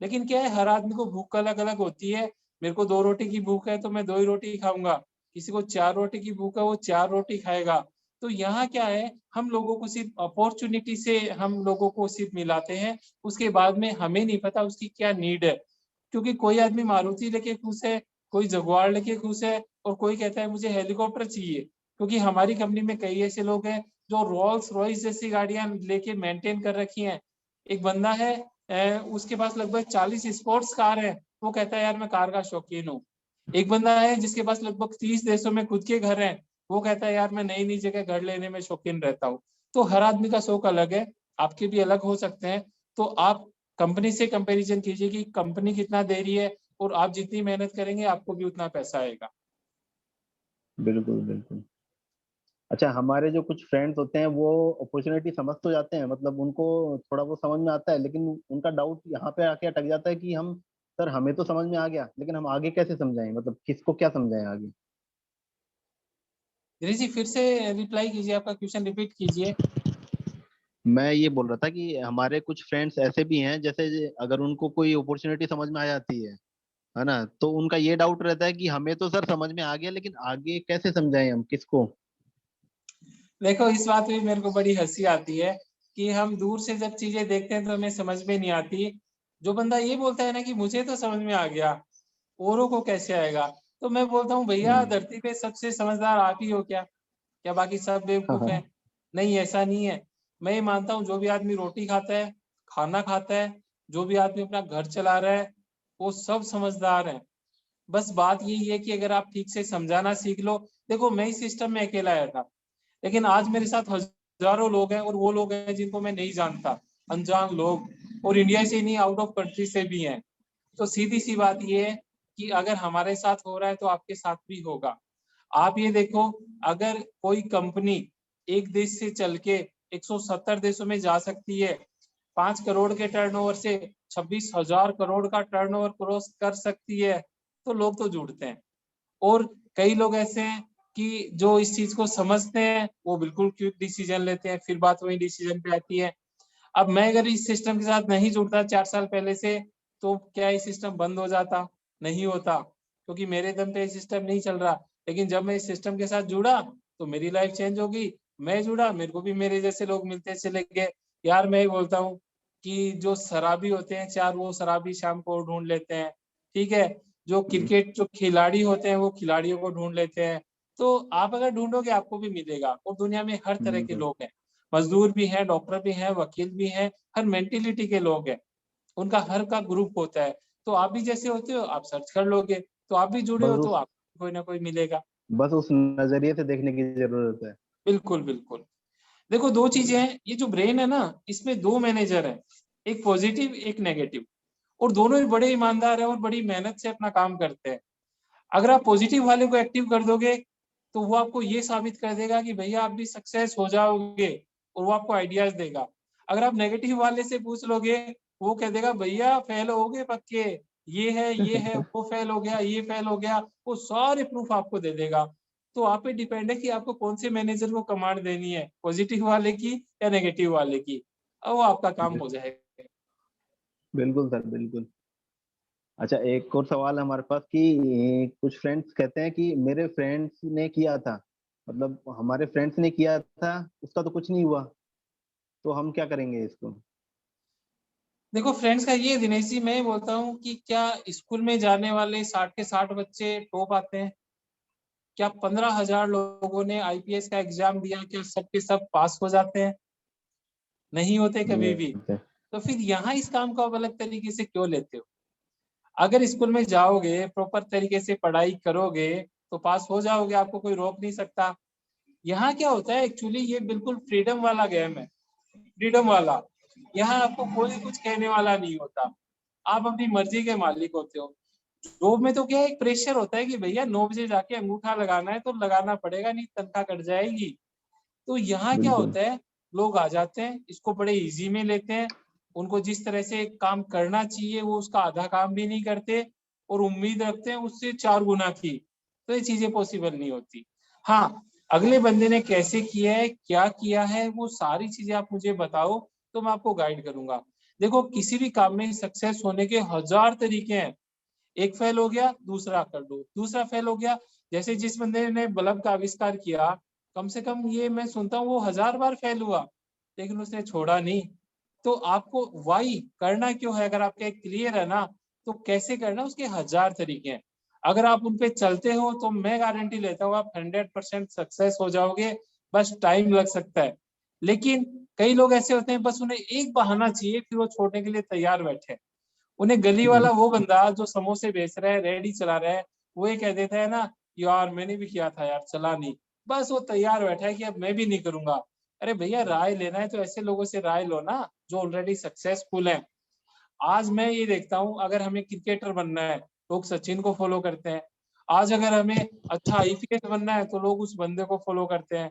लेकिन क्या है, हर आदमी को भूख अलग अलग होती है। मेरे को 2 रोटी की भूख है तो मैं 2 ही रोटी खाऊंगा, किसी को 4 रोटी की भूख है वो 4 रोटी खाएगा। तो यहाँ क्या है, हम लोगों को सिर्फ अपॉर्चुनिटी से हम लोगों को सिर्फ मिलाते हैं, उसके बाद में हमें नहीं पता उसकी क्या नीड है। क्योंकि कोई आदमी मारुति लेके खुश है, कोई जगुआर लेके खुश है, और कोई कहता है मुझे हेलीकॉप्टर चाहिए। क्योंकि हमारी कंपनी में कई ऐसे लोग हैं जो रोल्स रॉयस जैसी गाड़ियां लेके मेंटेन कर रखी हैं। एक बंदा है उसके पास लगभग 40 स्पोर्ट्स कार है, वो कहता है यार मैं कार का शौकीन हूँ। एक बंदा है जिसके पास लगभग 30 देशों में खुद के घर हैं, वो कहता है यार मैं नई नई जगह घर लेने में शौकीन रहता हूँ। तो हर आदमी का शौक अलग है, आपके भी अलग हो सकते हैं। तो आप कंपनी से कंपैरिजन कीजिए कि कंपनी कितना दे रही है, और आप जितनी मेहनत करेंगे आपको भी उतना पैसा आएगा। बिल्कुल बिल्कुल। अच्छा, हमारे जो कुछ फ्रेंड्स होते हैं वो अपॉर्चुनिटी समझ तो जाते हैं, मतलब उनको थोड़ा वो समझ में आता है, लेकिन उनका डाउट यहाँ पे आके अटक जाता है कि हम, सर हमें तो समझ में आ गया लेकिन हम आगे कैसे समझाएं, मतलब किसको क्या समझाएं आगे। दिनेश जी फिर से रिप्लाई कीजिए, आपका क्वेश्चन रिपीट कीजिए। मैं ये बोल रहा था कि हमारे कुछ फ्रेंड्स ऐसे भी हैं, जैसे अगर उनको कोई अपॉर्चुनिटी समझ में आ जाती है ना, तो उनका ये डाउट रहता है कि हमें तो सर समझ में आ गया लेकिन आगे कैसे समझाएं हम किसको। देखो इस बात में मेरे को बड़ी हंसी आती है कि हम दूर से जब चीजें देखते हैं तो हमें समझ में नहीं आती। जो बंदा ये बोलता है ना कि मुझे तो समझ में आ गया, औरों को कैसे आएगा, तो मैं बोलता हूँ भैया हम्म। धरती पे सबसे समझदार आप ही हो क्या? क्या बाकी सब हाँ बेवकूफ हाँ। हैं? नहीं, ऐसा नहीं है। मैं ये मानता हूँ जो भी आदमी रोटी खाता है, खाना खाता है, जो भी आदमी अपना घर चला रहा है, वो सब समझदार है। बस बात यही है कि अगर आप ठीक से समझाना सीख लो। देखो मैं इस सिस्टम में अकेला आया था, लेकिन आज मेरे साथ हजारों लोग हैं, और वो लोग हैं जिनको मैं नहीं जानता, अनजान लोग, और इंडिया से नहीं आउट ऑफ कंट्री से भी हैं। तो सीधी सी बात ये है कि अगर हमारे साथ हो रहा है तो आपके साथ भी होगा। आप ये देखो, अगर कोई कंपनी एक देश से चल के 170 देशों में जा सकती है, 5 करोड़ के टर्नओवर से 26,000 करोड़ का टर्नओवर क्रॉस कर सकती है, तो लोग तो जुड़ते हैं। और कई लोग ऐसे हैं कि जो इस चीज को समझते हैं, वो बिल्कुल क्विक डिसीजन लेते हैं, फिर बात वही डिसीजन पे आती है। अब मैं अगर इस सिस्टम के साथ नहीं जुड़ता 4 साल पहले से, तो क्या ये सिस्टम बंद हो जाता? नहीं होता, क्योंकि मेरे दम पे ये सिस्टम नहीं चल रहा। लेकिन जब मैं इस सिस्टम के साथ जुड़ा तो मेरी लाइफ चेंज होगी। मैं जुड़ा, मेरे को भी मेरे जैसे लोग मिलते चले गए। यार मैं ही बोलता हूँ कि जो शराबी होते हैं चार, वो शराबी शाम को ढूंढ लेते हैं, ठीक है। जो क्रिकेट जो खिलाड़ी होते हैं वो खिलाड़ियों को ढूंढ लेते हैं। तो आप अगर ढूंढोगे आपको भी मिलेगा। और दुनिया में हर तरह के बिल्कुल। लोग हैं, मजदूर भी हैं, डॉक्टर भी हैं, वकील भी हैं, हर मेंटेलिटी के लोग हैं। उनका हर का ग्रुप होता है। तो आप भी जैसे होते हो, आप सर्च कर लोगे, तो आप भी जुड़े बस हो तो उस आपको कोई ना कोई मिलेगा। बस उस नजरिए से देखने की जरूरत है। बिल्कुल बिल्कुल। देखो दो चीजें हैं, ये जो ब्रेन है ना, इसमें दो मैनेजर हैं, एक पॉजिटिव एक नेगेटिव, और दोनों ही बड़े ईमानदार हैं और बड़ी मेहनत से अपना काम करते हैं। अगर आप पॉजिटिव वाले को एक्टिव कर दोगे तो वो आपको ये साबित कर देगा कि भैया आप भी सक्सेस हो जाओगे, और वो आपको आइडियाज देगा। अगर आप नेगेटिव वाले से पूछ लोगे, वो कह देगा भैया फेल हो गए पक्के, ये है, वो फेल हो गया, ये फेल हो गया, वो सारे प्रूफ आपको दे देगा। तो आप पे डिपेंड है कि आपको कौन से मैनेजर को कमांड देनी है, पॉजिटिव वाले की या नेगेटिव वाले की, और वो आपका काम हो जाएगा। बिल्कुल सर, बिल्कुल। अच्छा, एक और सवाल है हमारे पास कि कुछ फ्रेंड्स कहते हैं कि मेरे फ्रेंड्स ने किया था, मतलब हमारे फ्रेंड्स ने किया था, उसका तो कुछ नहीं हुआ, तो हम क्या करेंगे इसको। देखो फ्रेंड्स का ये दिनेश जी, मैं बोलता हूँ कि क्या स्कूल में जाने वाले 60 के 60 बच्चे टॉप आते हैं? क्या 15,000 लोगों ने आईपीएस का एग्जाम दिया, क्या सब के सब पास हो जाते हैं? नहीं होते नहीं कभी भी। होते। तो फिर यहाँ इस काम को आप अलग तरीके से क्यों लेते हो? अगर स्कूल में जाओगे, प्रॉपर तरीके से पढ़ाई करोगे, तो पास हो जाओगे, आपको कोई रोक नहीं सकता। यहाँ क्या होता है एक्चुअली, ये बिल्कुल फ्रीडम वाला गेम है, फ्रीडम वाला। यहाँ आपको कोई कुछ कहने वाला नहीं होता, आप अपनी मर्जी के मालिक होते हो। जॉब में तो क्या है, एक प्रेशर होता है कि भैया 9 बजे जाके अंगूठा लगाना है तो लगाना पड़ेगा, नहीं तनख्वाह कट जाएगी। तो यहाँ क्या बिल्कुल होता है, लोग आ जाते हैं, इसको बड़े इजी में लेते हैं। उनको जिस तरह से काम करना चाहिए वो उसका आधा काम भी नहीं करते, और उम्मीद रखते हैं उससे 4 गुना की। तो ये चीजें पॉसिबल नहीं होती। हाँ, अगले बंदे ने कैसे किया है, क्या किया है, वो सारी चीजें आप मुझे बताओ, तो मैं आपको गाइड करूंगा। देखो किसी भी काम में सक्सेस होने के हजार तरीके हैं। एक फेल हो गया, दूसरा कर दो, दूसरा फेल हो गया। जैसे जिस बंदे ने बल्ब का आविष्कार किया, कम से कम ये मैं सुनता हूँ वो 1000 बार फेल हुआ, लेकिन उसने छोड़ा नहीं। तो आपको वाई करना क्यों है, अगर आपके क्लियर है ना, तो कैसे करना उसके 1000 तरीके हैं। अगर आप उन पे चलते हो तो मैं गारंटी लेता हूँ आप 100% सक्सेस हो जाओगे, बस टाइम लग सकता है। लेकिन कई लोग ऐसे होते हैं बस उन्हें एक बहाना चाहिए, फिर वो छोड़ने के लिए तैयार बैठे हैं। उन्हें गली वाला वो बंदा जो समोसे बेच रहा है, रेडी चला रहा है, वो ये कह देता है ना, यार मैंने भी किया था यार, चला नहीं। बस वो तैयार बैठा है कि अब मैं भी नहीं करूंगा। अरे भैया, राय लेना है तो ऐसे लोगों से राय लो ना जो ऑलरेडी सक्सेसफुल है। आज मैं ये देखता हूँ, अगर हमें क्रिकेटर बनना है, लोग सचिन को फॉलो करते हैं। आज अगर हमें अच्छा आईपीएस बनना है तो लोग उस बंदे को फॉलो करते हैं।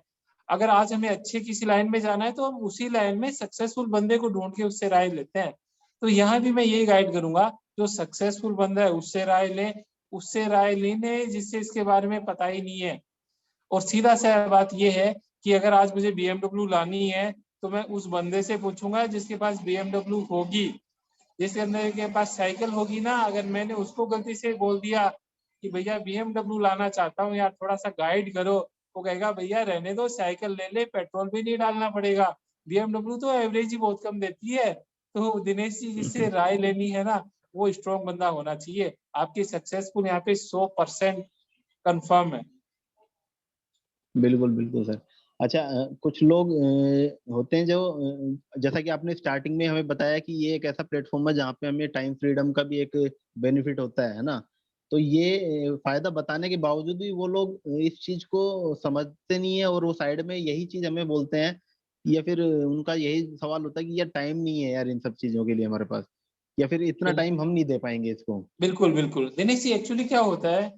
अगर आज हमें अच्छे किसी लाइन में जाना है तो हम उसी लाइन में सक्सेसफुल बंदे को ढूंढ के उससे राय लेते हैं। तो यहाँ भी मैं यही गाइड करूंगा, जो सक्सेसफुल बंदा है उससे राय लें, उससे राय लेने जिससे इसके बारे में पता ही नहीं है। और सीधा सा बात यह है कि अगर आज मुझे बीएमडब्ल्यू लानी है तो मैं उस बंदे से पूछूंगा जिसके पास बीएमडब्ल्यू होगी। जिस बंदे के पास साइकिल होगी ना, अगर मैंने उसको गलती से बोल दिया कि भैया बीएमडब्ल्यू लाना चाहता हूँ यार, थोड़ा सा गाइड करो, वो कहेगा भैया रहने दो, साइकिल ले ले, पेट्रोल भी नहीं डालना पड़ेगा, बीएमडब्ल्यू तो एवरेज ही बहुत कम देती है। तो दिनेश जी, जिससे राय लेनी है ना, वो स्ट्रॉन्ग बंदा होना चाहिए। आपकी सक्सेसफुल यहाँ पे 100% कंफर्म है। बिल्कुल बिल्कुल सर। अच्छा, कुछ लोग होते हैं जो जैसा कि आपने स्टार्टिंग में हमें बताया कि ये एक ऐसा प्लेटफॉर्म है जहाँ पे हमें टाइम फ्रीडम का भी एक बेनिफिट होता है ना। तो ये फायदा बताने के बावजूद भी वो लोग इस चीज को समझते नहीं है और वो साइड में यही चीज हमें बोलते हैं, या फिर उनका यही सवाल होता है कि यार टाइम नहीं है यार इन सब चीजों के लिए हमारे पास, या फिर इतना टाइम हम नहीं दे पाएंगे इसको। बिल्कुल बिल्कुल दिनेश जी, एक्चुअली क्या होता है,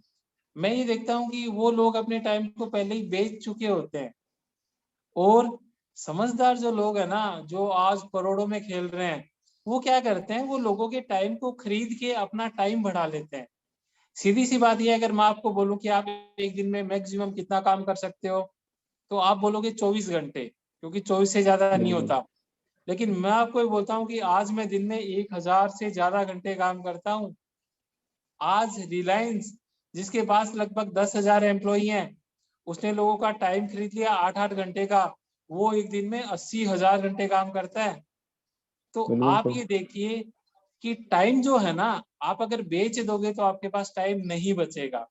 मैं ये देखता हूँ कि वो लोग अपने टाइम को पहले ही बेच चुके होते हैं। और समझदार जो लोग है ना, जो आज करोड़ों में खेल रहे हैं, वो क्या करते हैं, वो लोगों के टाइम को खरीद के अपना टाइम बढ़ा लेते हैं। सीधी सी बात यह है, अगर मैं आपको बोलूं कि आप एक दिन में मैक्सिमम कितना काम कर सकते हो, तो आप बोलोगे 24 घंटे, क्योंकि 24 से ज्यादा नहीं बिल्कुल होता। लेकिन मैं आपको ये बोलता हूँ कि आज मैं दिन में 1000 से ज्यादा घंटे काम करता हूँ। आज रिलायंस, जिसके पास लगभग 10,000 एम्प्लॉई हैं, उसने लोगों का टाइम खरीद लिया 8-8 घंटे का, वो एक दिन में 80,000 घंटे काम करता है। तो बिल्कुल। आप तो ये देखिए कि टाइम जो है ना, आप अगर बेच दोगे तो आपके पास टाइम नहीं बचेगा।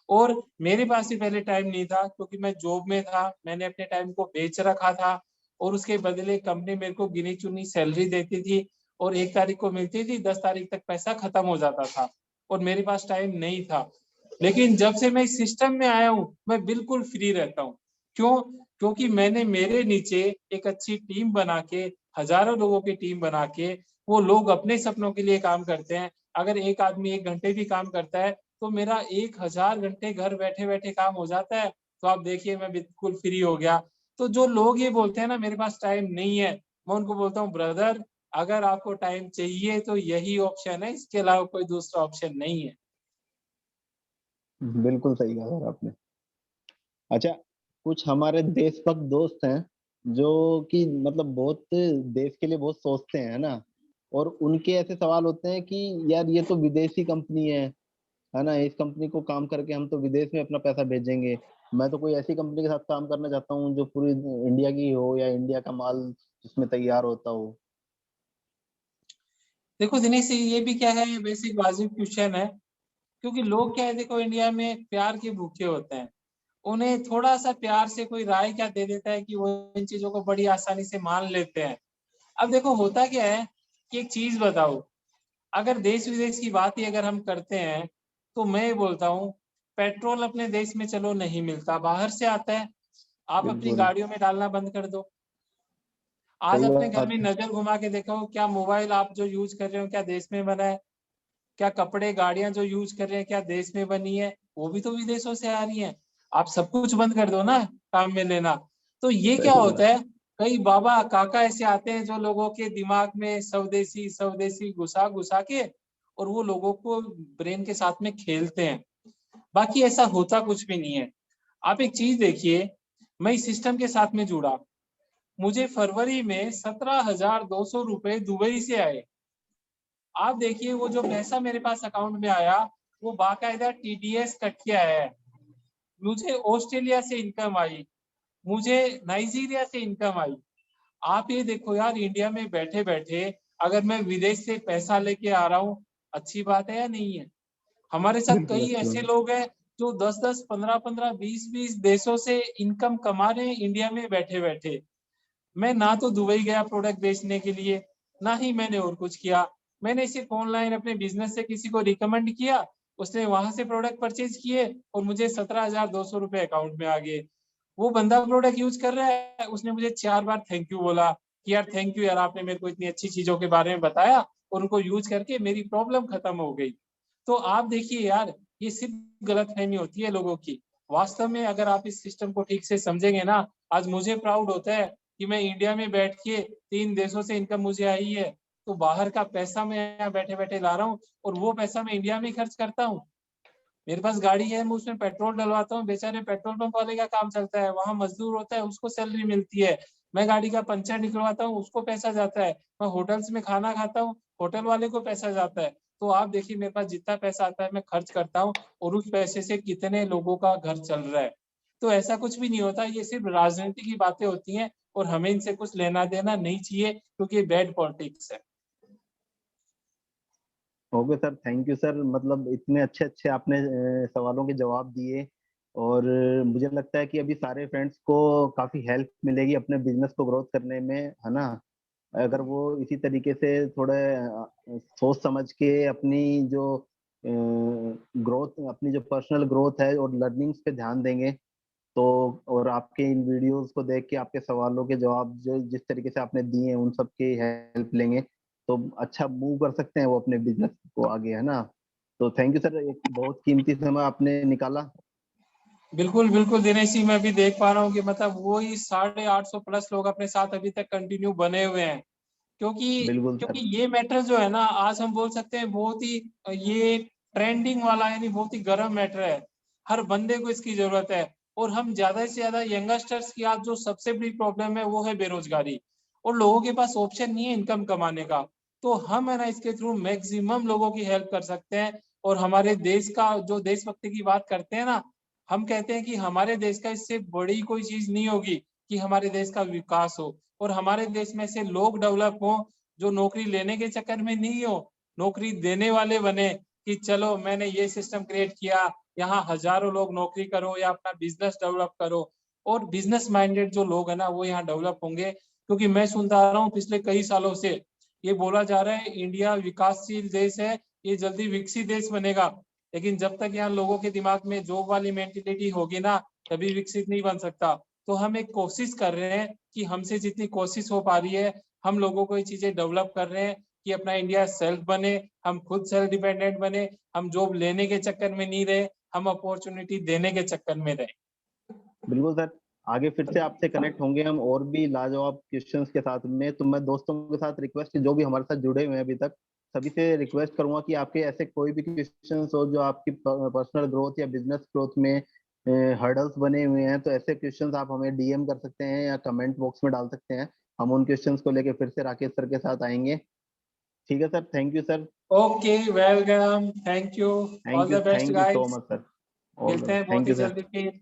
और मेरे पास भी पहले टाइम नहीं था, क्योंकि मैं जॉब में था, मैंने अपने टाइम को बेच रखा था। और उसके बदले कंपनी मेरे को गिनी चुनी सैलरी देती थी, और 1 तारीख को मिलती थी, 10 तारीख तक पैसा खत्म हो जाता था, और मेरे पास टाइम नहीं था। लेकिन जब से मैं इस सिस्टम में आया हूँ, मैं बिल्कुल फ्री रहता हूँ। क्यों? क्योंकि मैंने मेरे नीचे एक अच्छी टीम बना के, हजारों लोगों की टीम बना के, वो लोग अपने सपनों के लिए काम करते हैं। अगर एक आदमी 1 घंटे भी काम करता है तो मेरा 1000 घंटे घर बैठे बैठे काम हो जाता है। तो आप देखिए, मैं बिल्कुल फ्री हो गया। तो जो लोग ये बोलते हैं ना मेरे पास टाइम नहीं है, मैं उनको बोलता हूँ ब्रदर, अगर आपको टाइम चाहिए तो यही ऑप्शन है, इसके अलावा कोई दूसरा ऑप्शन नहीं है। बिल्कुल सही कहा सर आपने। अच्छा, कुछ हमारे देशभक्त दोस्त हैं जो कि मतलब बहुत देश के लिए बहुत सोचते हैं, है ना। और उनके ऐसे सवाल होते हैं कि यार ये तो विदेशी कंपनी है ना, इस कंपनी को काम करके हम तो विदेश में अपना पैसा भेजेंगे। मैं तो कोई ऐसी कंपनी के साथ काम करना चाहता हूँ जो पूरी इंडिया की हो, या इंडिया का माल जिसमें तैयार होता हो। देखो दिनेश, ये भी क्या है, बेसिक वाजिब क्वेश्चन है। क्योंकि लोग क्या है, देखो इंडिया में प्यार के भूखे होते हैं। उन्हें थोड़ा सा प्यार से कोई राय क्या दे देता है कि वो इन चीजों को बड़ी आसानी से मान लेते हैं। अब देखो होता क्या है कि एक चीज बताओ, अगर देश विदेश की बात ही अगर हम करते हैं, तो मैं ये बोलता हूँ, पेट्रोल अपने देश में चलो नहीं मिलता, बाहर से आता है। आप अपनी बिल्कुल गाड़ियों में डालना बंद कर दो। आज सही अपने घर में बात है। नजर घुमा के देखो, क्या मोबाइल आप जो यूज कर रहे हो क्या देश में बना है? क्या कपड़े गाड़ियां जो यूज कर रहे हैं क्या देश में बनी है? वो भी तो विदेशों से आ रही हैं। आप सब कुछ बंद कर दो ना काम में लेना। तो ये क्या सही बात। होता है, कई बाबा काका ऐसे आते हैं जो लोगों के दिमाग में स्वदेशी स्वदेशी घुसा घुसा के, और वो लोगों को ब्रेन के साथ में खेलते हैं। बाकी ऐसा होता कुछ भी नहीं है। आप एक चीज देखिए, मैं इस सिस्टम के साथ में जुड़ा, मुझे फरवरी में 17,200 रुपए दुबई से आए। आप देखिए वो जो पैसा मेरे पास अकाउंट में आया, वो बाकायदा टीडीएस कट के आया है। मुझे ऑस्ट्रेलिया से इनकम आई, मुझे नाइजीरिया से इनकम आई। आप ये देखो यार, इंडिया में बैठे बैठे अगर मैं विदेश से पैसा लेके आ रहा हूँ, अच्छी बात है या नहीं है? हमारे साथ बिल्कुल कई अच्छी ऐसे बात। लोग हैं जो 10-10, 15-15, 20-20 देशों से इनकम कमा रहे हैं इंडिया में बैठे बैठे। मैं ना तो दुबई गया प्रोडक्ट बेचने के लिए, ना ही मैंने और कुछ किया। मैंने सिर्फ ऑनलाइन अपने बिजनेस से किसी को रिकमेंड किया, उसने वहां से प्रोडक्ट परचेज किए और मुझे 17,200 रुपए अकाउंट में आ गए। वो बंदा प्रोडक्ट यूज कर रहा है, उसने मुझे 4 बार थैंक यू बोला कि यार थैंक यू यार, आपने मेरे को इतनी अच्छी चीजों के बारे में बताया और उनको यूज करके मेरी प्रॉब्लम खत्म हो गई। तो आप देखिए यार, ये सिर्फ गलतफहमी होती है लोगों की। वास्तव में अगर आप इस सिस्टम को ठीक से समझेंगे ना, आज मुझे प्राउड होता है कि मैं इंडिया में बैठ के 3 देशों से इनकम मुझे आई है, तो बाहर का पैसा मैं यहाँ बैठे बैठे ला रहा हूँ और वो पैसा मैं इंडिया में ही खर्च करता हूँ। मेरे पास गाड़ी है, मैं उसमें पेट्रोल डलवाता हूँ, बेचारे पेट्रोल पंप वाले का काम चलता है, वहां मजदूर होता है, उसको सैलरी मिलती है। मैं गाड़ी का पंचर निकलवाता हूँ, उसको पैसा जाता है। मैं होटल्स में खाना खाता हूँ, होटल वाले को पैसा जाता है। तो आप देखिए मेरे पास जितना पैसा आता है मैं खर्च करता हूँ और उस पैसे से कितने लोगों का घर चल रहा है। तो ऐसा कुछ भी नहीं होता, ये सिर्फ राजनीति की बातें होती हैं और हमें इनसे कुछ लेना देना नहीं चाहिए, क्योंकि ये बैड पॉलिटिक्स है। Okay sir, thank you sir. मतलब इतने अच्छे अच्छे आपने सवालों के जवाब दिए, और मुझे लगता है कि अभी सारे फ्रेंड्स को काफी हेल्प मिलेगी अपने बिजनेस को ग्रोथ करने में, है ना। अगर वो इसी तरीके से थोड़े सोच समझ के अपनी जो ग्रोथ, अपनी जो पर्सनल ग्रोथ है और लर्निंग्स पे ध्यान देंगे, तो और आपके इन वीडियोस को देख के आपके सवालों के जवाब जो जिस तरीके से आपने दिए हैं उन सब की हेल्प लेंगे, तो अच्छा मूव कर सकते हैं वो अपने बिजनेस को आगे, है ना। तो थैंक यू सर, एक बहुत कीमती समय आपने निकाला। बिल्कुल बिल्कुल दिनेश जी, मैं भी देख पा रहा हूँ कि मतलब वही 850 प्लस लोग अपने साथ अभी तक कंटिन्यू बने हुए हैं। क्योंकि बिल्कुल क्योंकि सर। ये मैटर जो है ना, आज हम बोल सकते हैं बहुत ही ये ट्रेंडिंग वाला, यानी बहुत ही गर्म मैटर है। हर बंदे को इसकी जरूरत है। और हम ज्यादा से ज्यादा यंगस्टर्स की आज जो सबसे बड़ी प्रॉब्लम है वो है बेरोजगारी। और लोगों के पास ऑप्शन नहीं है इनकम कमाने का। तो हम है ना इसके थ्रू मैक्सिमम लोगों की हेल्प कर सकते हैं। और हमारे देश का जो देशभक्ति की बात करते हैं ना, हम कहते हैं कि हमारे देश का इससे बड़ी कोई चीज नहीं होगी कि हमारे देश का विकास हो और हमारे देश में से लोग डेवलप हो, जो नौकरी लेने के चक्कर में नहीं हो, नौकरी देने वाले बने। कि चलो मैंने ये सिस्टम क्रिएट किया, यहाँ हजारों लोग नौकरी करो या अपना बिजनेस डेवलप करो। और बिजनेस माइंडेड जो लोग है ना वो यहाँ डेवलप होंगे। क्योंकि मैं सुनता आ रहा हूँ पिछले कई सालों से ये बोला जा रहा है इंडिया विकासशील देश है, ये जल्दी विकसित देश बनेगा। लेकिन जब तक यहाँ लोगों के दिमाग में जॉब वाली मेंटेलिटी होगी ना, तभी विकसित नहीं बन सकता। तो हम एक कोशिश कर रहे हैं कि हमसे जितनी कोशिश हो पा रही है, हम लोगों को ये चीजें डेवलप कर रहे हैं कि अपना इंडिया सेल्फ बने, हम खुद सेल्फ डिपेंडेंट बने, हम जॉब लेने के चक्कर में नहीं रहे, हम अपॉर्चुनिटी देने के चक्कर में रहे। बिल्कुल सर, आगे फिर से आपसे कनेक्ट होंगे हम और भी लाजवाब क्वेश्चंस के साथ में। तो मैं दोस्तों के साथ रिक्वेस्ट, जो भी हमारे साथ जुड़े हुए हैं अभी तक, सभी से रिक्वेस्ट करूंगा कि आपके ऐसे कोई भी क्वेश्चंस हो जो आपकी पर्सनल ग्रोथ या बिजनेस ग्रोथ में हर्डल्स बने हुए हैं, तो ऐसे क्वेश्चंस आप हमें डीएम कर सकते हैं या कमेंट बॉक्स में डाल सकते हैं। हम उन क्वेश्चंस को लेके फिर से राकेश सर के साथ आएंगे। ठीक है sir, thank you sir. Okay, welcome, thank you, all the best thank you so guys. Much sir. All मिलते द हैं बहुत थैंक ही यू सर। जल्दी फिर।